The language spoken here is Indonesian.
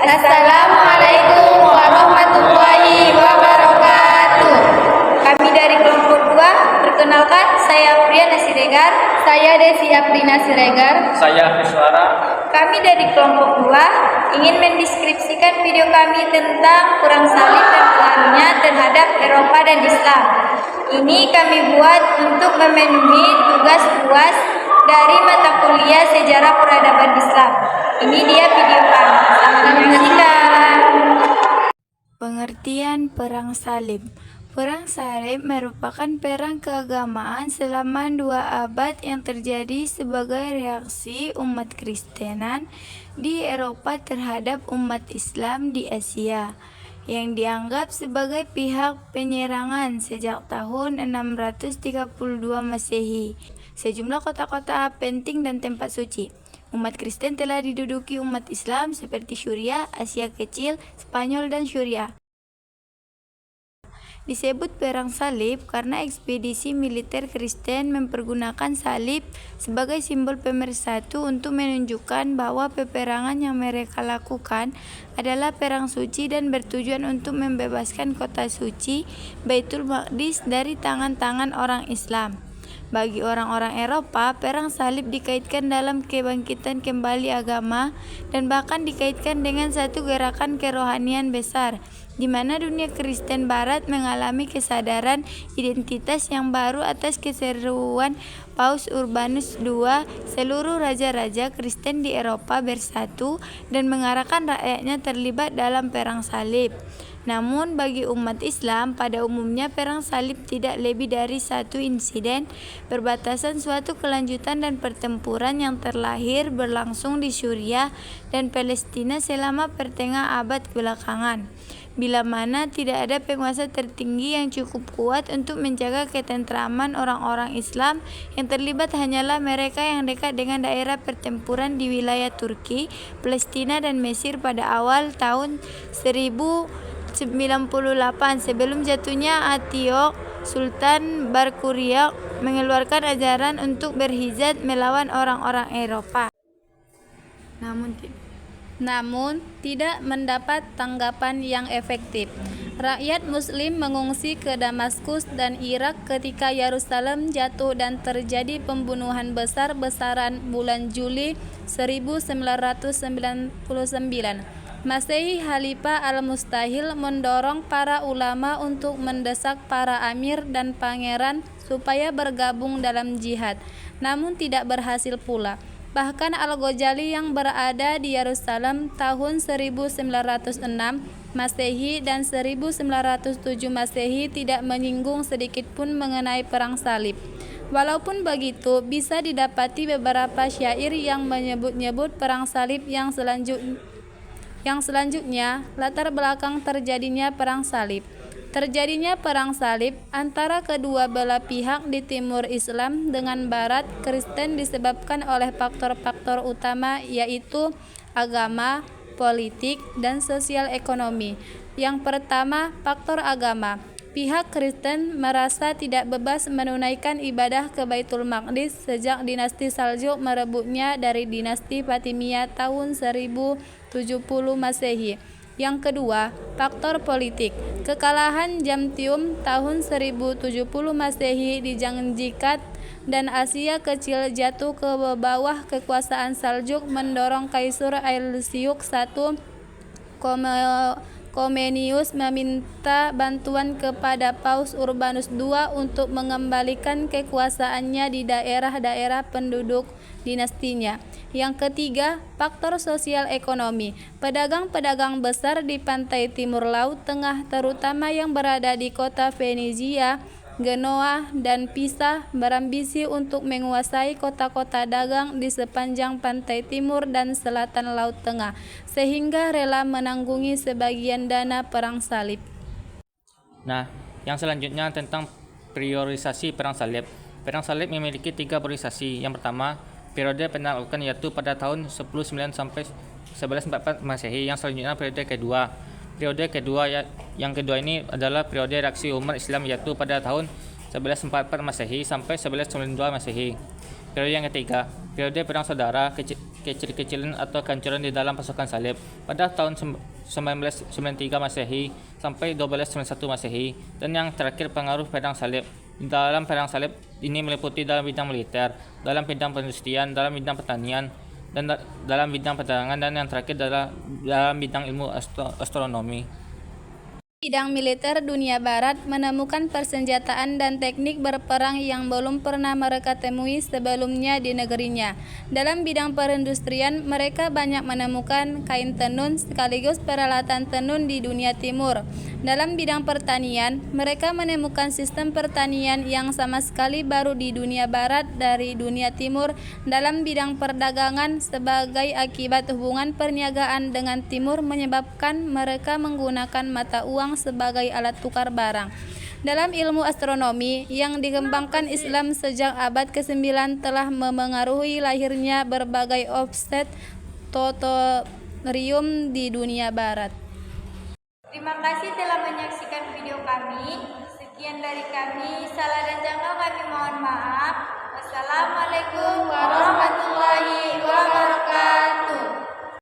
Assalamualaikum warahmatullahi wabarakatuh. Kami dari kelompok 2, perkenalkan saya Priana Siregar. Saya Desi Aprina Siregar. Saya Fiswara. Kami dari kelompok 2 ingin mendeskripsikan video kami tentang perang salib dan pengaruhnya terhadap Eropa dan Islam. Ini kami buat untuk memenuhi tugas UAS dari mata kuliah Sejarah Peradaban Islam. Ini dia video kami. Selamat menyaksikan. Pengertian Perang Salib. Perang Salib merupakan perang keagamaan selama 2 abad yang terjadi sebagai reaksi umat Kristenan di Eropa terhadap umat Islam di Asia, yang dianggap sebagai pihak penyerangan sejak tahun 632 Masehi. Sejumlah kota-kota penting dan tempat suci umat Kristen telah diduduki umat Islam seperti Syria, Asia Kecil, Spanyol, dan Syria. Disebut Perang Salib karena ekspedisi militer Kristen mempergunakan salib sebagai simbol pemersatu untuk menunjukkan bahwa peperangan yang mereka lakukan adalah perang suci dan bertujuan untuk membebaskan kota suci Baitul Maqdis dari tangan-tangan orang Islam. Bagi orang-orang Eropa, perang salib dikaitkan dalam kebangkitan kembali agama dan bahkan dikaitkan dengan satu gerakan kerohanian besar, di mana dunia Kristen Barat mengalami kesadaran identitas yang baru atas keseruan Paus Urbanus II. Seluruh raja-raja Kristen di Eropa bersatu dan mengarahkan rakyatnya terlibat dalam perang salib. Namun bagi umat Islam pada umumnya perang salib tidak lebih dari satu insiden perbatasan suatu kelanjutan dan pertempuran yang terlahir berlangsung di Suriah dan Palestina selama pertengahan abad belakangan. Bila mana tidak ada penguasa tertinggi yang cukup kuat untuk menjaga ketentraman orang-orang Islam, yang terlibat hanyalah mereka yang dekat dengan daerah pertempuran di wilayah Turki, Palestina, dan Mesir pada awal tahun 1098 sebelum jatuhnya Antioch. Sultan Barkuriak mengeluarkan ajaran untuk berhijrah melawan orang-orang Eropa. Namun tidak mendapat tanggapan yang efektif. Rakyat Muslim mengungsi ke Damaskus dan Irak ketika Yerusalem jatuh dan terjadi pembunuhan besar-besaran bulan Juli 1999. Masehi Khalifah Al-Mustahil mendorong para ulama untuk mendesak para amir dan pangeran supaya bergabung dalam jihad, namun tidak berhasil pula. Bahkan Al-Ghazali yang berada di Yerusalem tahun 1906 Masehi dan 1907 Masehi tidak menyinggung sedikitpun mengenai perang salib. Walaupun begitu, bisa didapati beberapa syair yang menyebut-nyebut perang salib yang selanjutnya latar belakang terjadinya perang salib. Terjadinya perang salib antara kedua belah pihak di timur Islam dengan barat Kristen disebabkan oleh faktor-faktor utama, yaitu agama, politik, dan sosial ekonomi. Yang pertama, faktor agama. Pihak Kristen merasa tidak bebas menunaikan ibadah ke Baitul Maqdis sejak dinasti Saljuk merebutnya dari dinasti Fatimiyah tahun 1070 Masehi. Yang kedua, faktor politik. Kekalahan Jamtium tahun 1070 Masehi di Janjikat dan Asia Kecil jatuh ke bawah kekuasaan Saljuk mendorong Kaisar Ailsiuk I Komenius meminta bantuan kepada Paus Urbanus II untuk mengembalikan kekuasaannya di daerah-daerah penduduk dinastinya. Yang ketiga, faktor sosial ekonomi. Pedagang-pedagang besar di pantai timur Laut Tengah, terutama yang berada di kota Venezia, Genoa, dan Pisa, berambisi untuk menguasai kota-kota dagang di sepanjang pantai timur dan selatan Laut Tengah, sehingga rela menanggungi sebagian dana perang salib. Nah, yang selanjutnya tentang priorisasi perang salib. Perang salib memiliki 3 priorisasi. Yang pertama, periode penaklukan yaitu pada tahun 1009 sampai 1144 Masehi. Yang selanjutnya periode kedua. Periode kedua yang kedua ini adalah periode reaksi umat Islam yaitu pada tahun 1144 Masehi sampai 1192 Masehi. Periode yang ketiga, periode perang saudara kecil-kecilan atau kehancuran di dalam pasukan salib pada tahun 1993 Masehi sampai 1291 Masehi, dan yang terakhir pengaruh perang salib. Dalam perang salib ini meliputi dalam bidang militer, dalam bidang perindustrian, dalam bidang pertanian, dan dalam bidang perdagangan, dan yang terakhir adalah dalam bidang ilmu astronomi. Bidang militer, dunia barat menemukan persenjataan dan teknik berperang yang belum pernah mereka temui sebelumnya di negerinya. Dalam bidang perindustrian, mereka banyak menemukan kain tenun sekaligus peralatan tenun di dunia timur. Dalam bidang pertanian, mereka menemukan sistem pertanian yang sama sekali baru di dunia barat dari dunia timur. Dalam bidang perdagangan, sebagai akibat hubungan perniagaan dengan timur menyebabkan mereka menggunakan mata uang sebagai alat tukar barang. Dalam ilmu astronomi yang dikembangkan Islam sejak abad ke-9 telah memengaruhi lahirnya berbagai observatorium di dunia barat. Terima kasih telah menyaksikan video kami. Sekian dari kami. Salah dan janggal kami mohon maaf. Wassalamualaikum